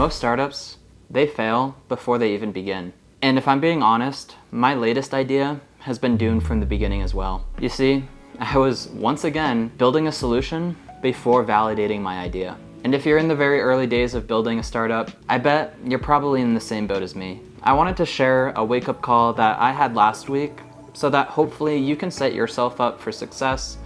Most startups, they fail before they even begin. And if I'm being honest, my latest idea has been doomed from the beginning as well. You see, I was once again building a solution before validating my idea. And if you're in the very early days of building a startup, I bet you're probably in the same boat as me. I wanted to share a wake-up call that I had last week so that hopefully you can set yourself up for success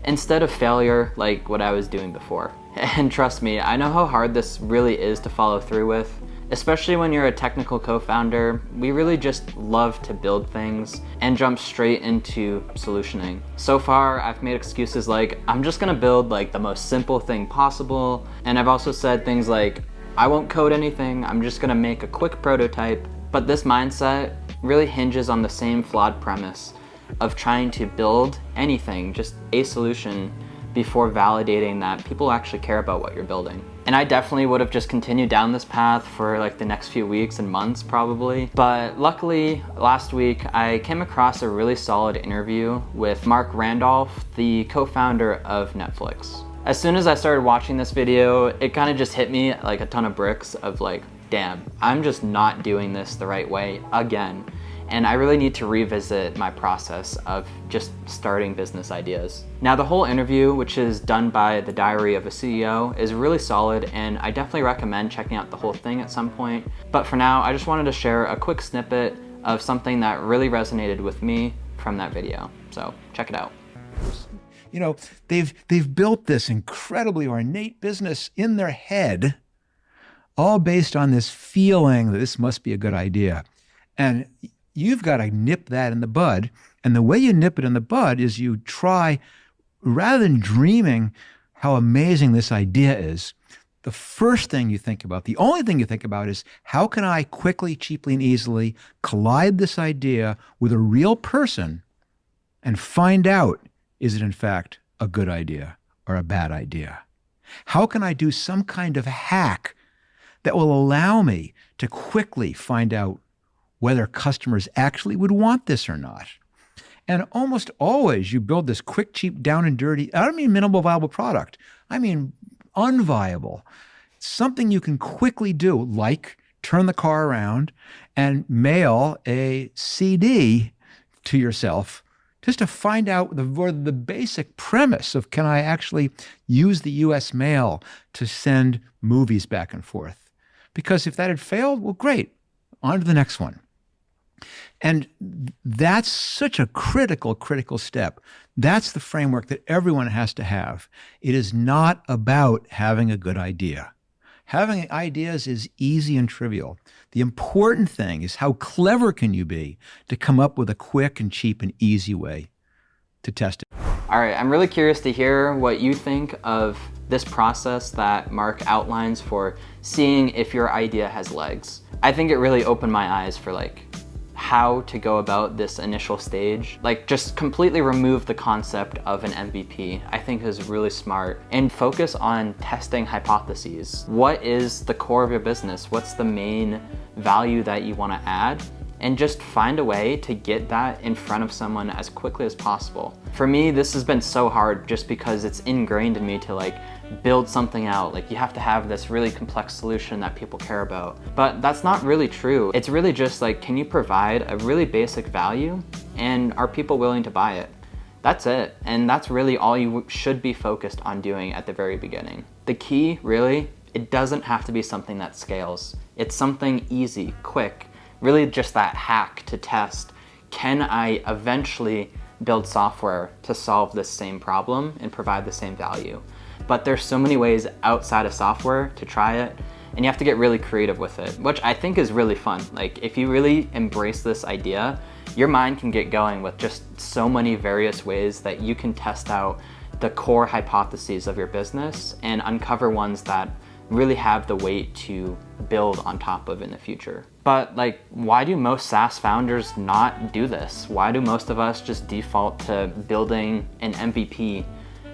instead of failure like what I was doing before. And trust me, I know how hard this really is to follow through with, especially when you're a technical co-founder. We really just love to build things and jump straight into solutioning. So far, I've made excuses like, I'm just gonna build like the most simple thing possible. And I've also said things like, I won't code anything, I'm just gonna make a quick prototype. But this mindset really hinges on the same flawed premise of trying to build anything, just a solution, before validating that people actually care about what you're building. And I definitely would have just continued down this path for like the next few weeks and months probably. But luckily, last week, I came across a really solid interview with Mark Randolph, the co-founder of Netflix. As soon as I started watching this video, it kind of just hit me like a ton of bricks of like, damn, I'm just not doing this the right way again. And I really need to revisit my process of just starting business ideas. Now, the whole interview, which is done by The Diary of a CEO, is really solid, and I definitely recommend checking out the whole thing at some point. But for now, I just wanted to share a quick snippet of something that really resonated with me from that video. So check it out. You know, they've built this incredibly ornate business in their head, all based on this feeling that this must be a good idea. And you've got to nip that in the bud. And the way you nip it in the bud is you try, rather than dreaming how amazing this idea is, the first thing you think about, the only thing you think about is, how can I quickly, cheaply, and easily collide this idea with a real person and find out, is it in fact a good idea or a bad idea? How can I do some kind of hack that will allow me to quickly find out whether customers actually would want this or not? And almost always you build this quick, cheap, down and dirty, I don't mean minimal viable product, I mean unviable. Something you can quickly do, like turn the car around and mail a CD to yourself just to find out the basic premise of, can I actually use the US mail to send movies back and forth? Because if that had failed, well, great, on to the next one. And that's such a critical step. That's the framework that everyone has to have. It is not about having a good idea. Having ideas is easy and trivial. The important thing is, how clever can you be to come up with a quick and cheap and easy way to test it. All right, I'm really curious to hear what you think of this process that Mark outlines for seeing if your idea has legs. I think it really opened my eyes for like how to go about this initial stage. Like, just completely remove the concept of an MVP, I think is really smart, and focus on testing hypotheses. What is the core of your business? What's the main value that you want to add? And just find a way to get that in front of someone as quickly as possible. For me, this has been so hard just because it's ingrained in me to like build something out. Like, you have to have this really complex solution that people care about. But that's not really true. It's really just like, can you provide a really basic value, and are people willing to buy it? That's it. And that's really all you should be focused on doing at the very beginning. The key, really, it doesn't have to be something that scales. It's something easy, quick, really just that hack to test. Can I eventually build software to solve this same problem and provide the same value? But there's so many ways outside of software to try it, and you have to get really creative with it, which I think is really fun. Like, if you really embrace this idea, your mind can get going with just so many various ways that you can test out the core hypotheses of your business and uncover ones that really have the weight to build on top of in the future. But like, why do most SaaS founders not do this? Why do most of us just default to building an MVP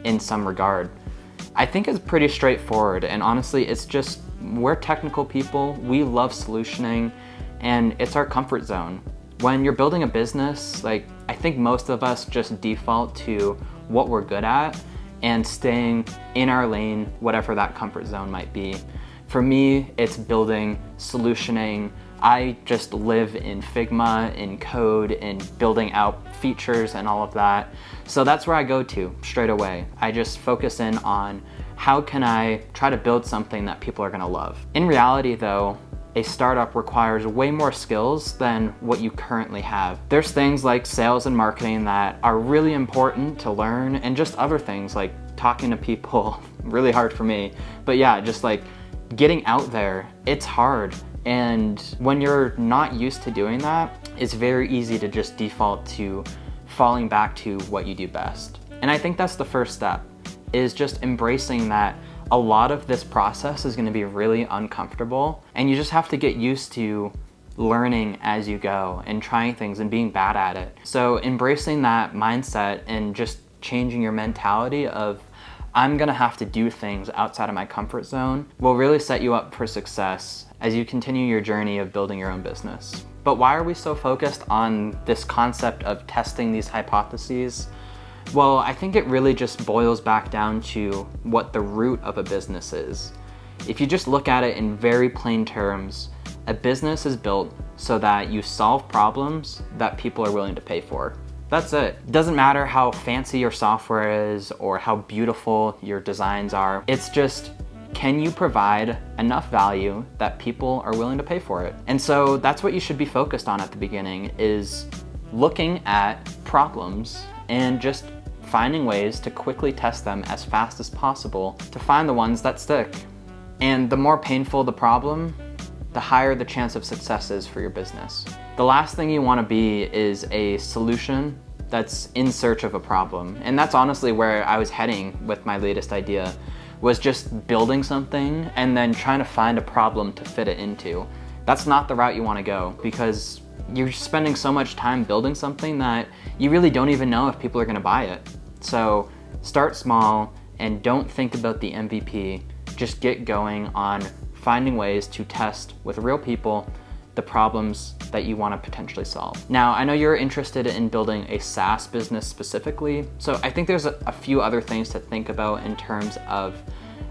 in some regard? I think it's pretty straightforward, and honestly, it's just, we're technical people, we love solutioning, and it's our comfort zone. When you're building a business, like, I think most of us just default to what we're good at and staying in our lane, whatever that comfort zone might be. For me, it's building, solutioning. I just live in Figma, in code, in building out features and all of that. So that's where I go to straight away. I just focus in on how can I try to build something that people are gonna love. In reality though, a startup requires way more skills than what you currently have. There's things like sales and marketing that are really important to learn, and just other things like talking to people, really hard for me. But yeah, just like getting out there, it's hard. And when you're not used to doing that, it's very easy to just default to falling back to what you do best. And I think that's the first step, is just embracing that a lot of this process is gonna be really uncomfortable, and you just have to get used to learning as you go and trying things and being bad at it. So embracing that mindset and just changing your mentality of, I'm gonna have to do things outside of my comfort zone, will really set you up for success as you continue your journey of building your own business. But why are we so focused on this concept of testing these hypotheses? Well, I think it really just boils back down to what the root of a business is. If you just look at it in very plain terms, a business is built so that you solve problems that people are willing to pay for. That's it. It doesn't matter how fancy your software is or how beautiful your designs are. It's just, can you provide enough value that people are willing to pay for it? And so that's what you should be focused on at the beginning, is looking at problems and just finding ways to quickly test them as fast as possible to find the ones that stick. And the more painful the problem, the higher the chance of success is for your business. The last thing you want to be is a solution that's in search of a problem. And that's honestly where I was heading with my latest idea, was just building something and then trying to find a problem to fit it into. That's not the route you want to go, because you're spending so much time building something that you really don't even know if people are going to buy it. So start small and don't think about the MVP. Just get going on finding ways to test with real people the problems that you want to potentially solve. Now, I know you're interested in building a SaaS business specifically, so I think there's a few other things to think about in terms of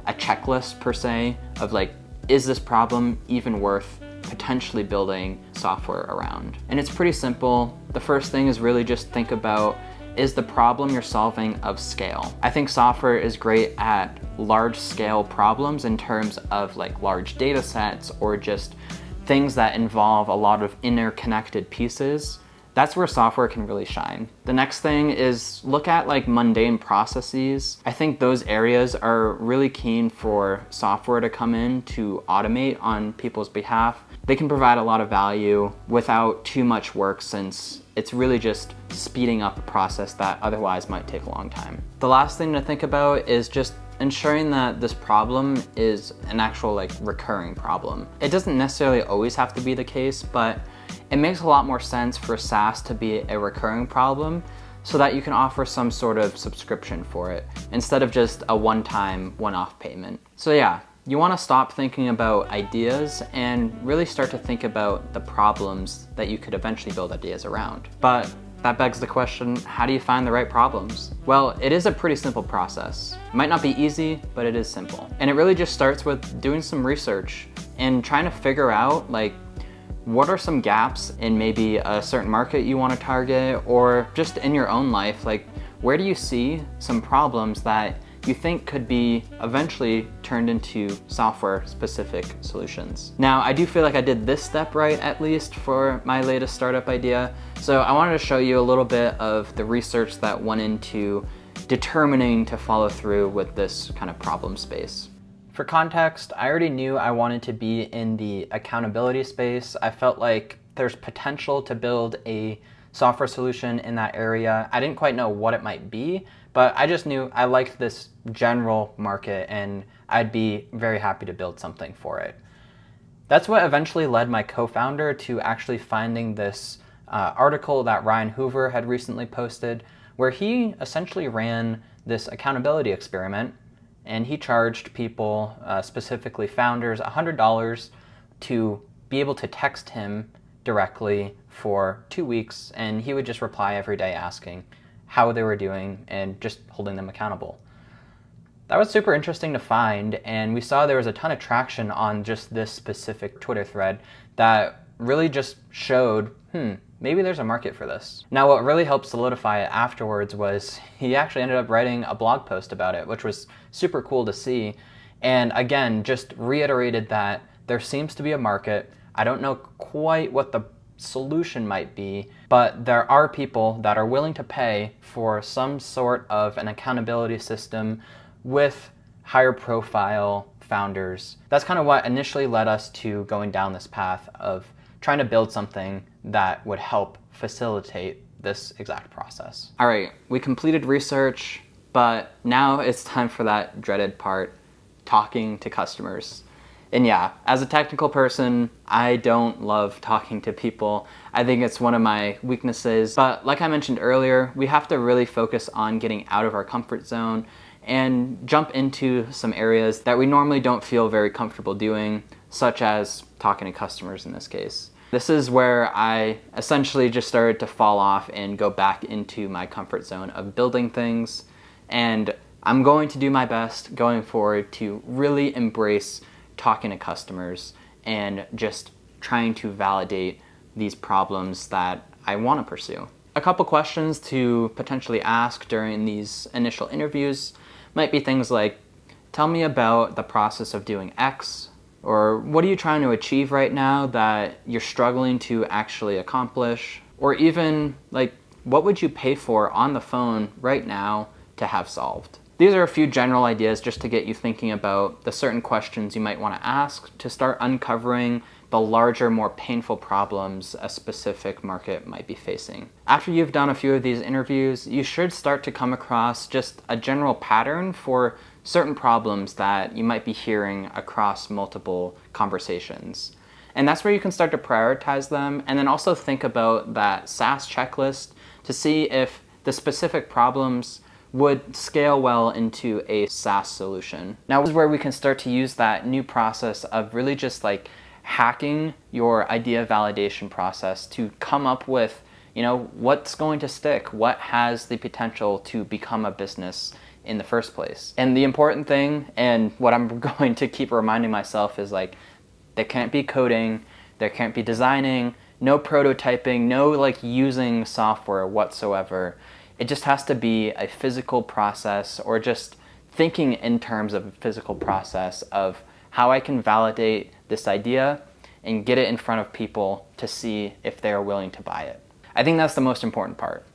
a checklist per se, of like, is this problem even worth potentially building software around? And it's pretty simple. The first thing is really just think about, is the problem you're solving of scale? I think software is great at large scale problems in terms of like large data sets or just things that involve a lot of interconnected pieces. That's where software can really shine. The next thing is look at like mundane processes. I think those areas are really keen for software to come in to automate on people's behalf. They can provide a lot of value without too much work, since it's really just speeding up a process that otherwise might take a long time. The last thing to think about is just ensuring that this problem is an actual like recurring problem. It doesn't necessarily always have to be the case, but it makes a lot more sense for SaaS to be a recurring problem so that you can offer some sort of subscription for it instead of just a one-time, one-off payment. So yeah, you want to stop thinking about ideas and really start to think about the problems that you could eventually build ideas around. But that begs the question, how do you find the right problems? Well, it is a pretty simple process. It might not be easy, but it is simple. And it really just starts with doing some research and trying to figure out like, what are some gaps in maybe a certain market you want to target, or just in your own life, like where do you see some problems that you think could be eventually turned into software-specific solutions. Now, I do feel like I did this step right, at least for my latest startup idea. So I wanted to show you a little bit of the research that went into determining to follow through with this kind of problem space. For context, I already knew I wanted to be in the accountability space. I felt like there's potential to build a software solution in that area. I didn't quite know what it might be, but I just knew I liked this general market and I'd be very happy to build something for it. That's what eventually led my co-founder to actually finding this article that Ryan Hoover had recently posted, where he essentially ran this accountability experiment, and he charged people, specifically founders, $100 to be able to text him directly for 2 weeks, and he would just reply every day asking how they were doing and just holding them accountable. That was super interesting to find, and we saw there was a ton of traction on just this specific Twitter thread that really just showed, maybe there's a market for this. Now, what really helped solidify it afterwards was he actually ended up writing a blog post about it, which was super cool to see. And again, just reiterated that there seems to be a market. I don't know quite what the solution might be, but there are people that are willing to pay for some sort of an accountability system with higher profile founders. That's kind of what initially led us to going down this path of trying to build something that would help facilitate this exact process. All right, we completed research, but now it's time for that dreaded part, talking to customers. And yeah, as a technical person, I don't love talking to people. I think it's one of my weaknesses. But like I mentioned earlier, we have to really focus on getting out of our comfort zone and jump into some areas that we normally don't feel very comfortable doing, such as talking to customers in this case. This is where I essentially just started to fall off and go back into my comfort zone of building things. And I'm going to do my best going forward to really embrace talking to customers and just trying to validate these problems that I want to pursue. A couple questions to potentially ask during these initial interviews might be things like, tell me about the process of doing X, or what are you trying to achieve right now that you're struggling to actually accomplish? Or even like, what would you pay for on the phone right now to have solved? These are a few general ideas just to get you thinking about the certain questions you might want to ask to start uncovering the larger, more painful problems a specific market might be facing. After you've done a few of these interviews, you should start to come across just a general pattern for certain problems that you might be hearing across multiple conversations. And that's where you can start to prioritize them, and then also think about that SaaS checklist to see if the specific problems would scale well into a SaaS solution. Now, this is where we can start to use that new process of really just like hacking your idea validation process to come up with, what's going to stick, what has the potential to become a business in the first place. And the important thing, and what I'm going to keep reminding myself, is like, there can't be coding, there can't be designing, no prototyping, no like using software whatsoever. It just has to be a physical process, or just thinking in terms of a physical process of how I can validate this idea and get it in front of people to see if they're willing to buy it. I think that's the most important part.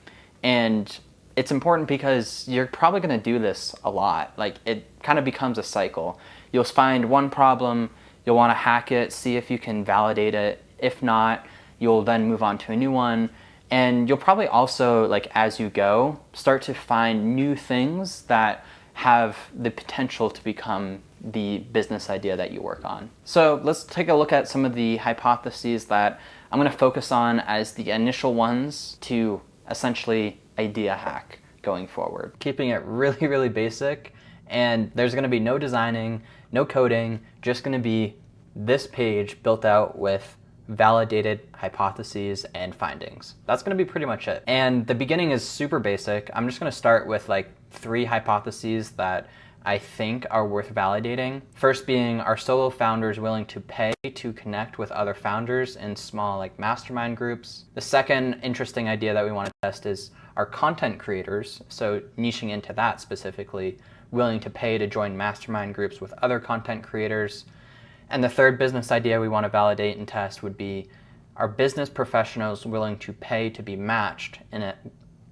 And it's important because you're probably going to do this a lot. Like, it kind of becomes a cycle. You'll find one problem, you'll want to hack it, see if you can validate it. If not, you'll then move on to a new one. And you'll probably also, like, as you go, start to find new things that have the potential to become the business idea that you work on. So let's take a look at some of the hypotheses that I'm going to focus on as the initial ones to essentially idea hack going forward. Keeping it really, really basic, and there's going to be no designing, no coding, just going to be this page built out with validated hypotheses and findings. That's going to be pretty much it. And the beginning is super basic. I'm just going to start with like 3 hypotheses that I think are worth validating. First being, are solo founders willing to pay to connect with other founders in small like mastermind groups? The second interesting idea that we want to test is, are content creators, so niching into that specifically, willing to pay to join mastermind groups with other content creators? And the third business idea we want to validate and test would be, are business professionals willing to pay to be matched in a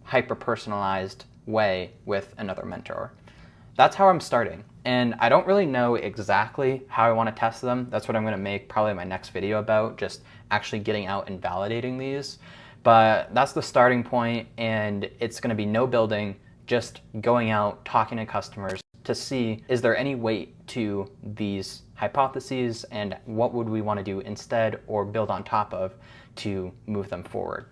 hyper-personalized way with another mentor? That's how I'm starting. And I don't really know exactly how I want to test them. That's what I'm going to make probably my next video about, just actually getting out and validating these. But that's the starting point, and it's going to be no building, just going out, talking to customers to see, is there any weight to these hypotheses, and what would we want to do instead or build on top of to move them forward.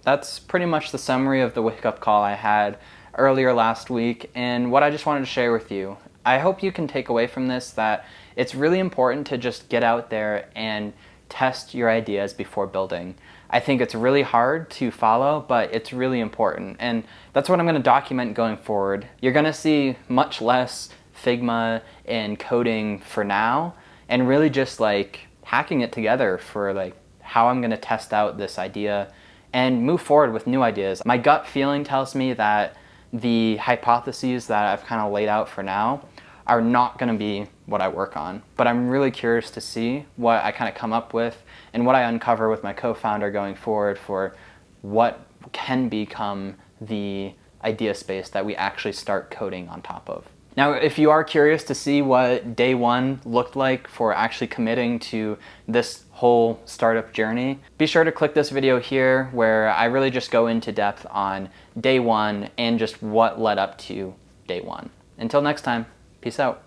That's pretty much the summary of the wake-up call I had earlier last week, and what I just wanted to share with you. I hope you can take away from this that it's really important to just get out there and test your ideas before building. I think it's really hard to follow, but it's really important, and that's what I'm going to document going forward. You're going to see much less Figma and coding for now, and really just like hacking it together for like how I'm gonna test out this idea and move forward with new ideas. My gut feeling tells me that the hypotheses that I've kind of laid out for now are not gonna be what I work on, but I'm really curious to see what I kind of come up with and what I uncover with my co-founder going forward for what can become the idea space that we actually start coding on top of. Now, if you are curious to see what day one looked like for actually committing to this whole startup journey, be sure to click this video here where I really just go into depth on day one and just what led up to day one. Until next time, peace out.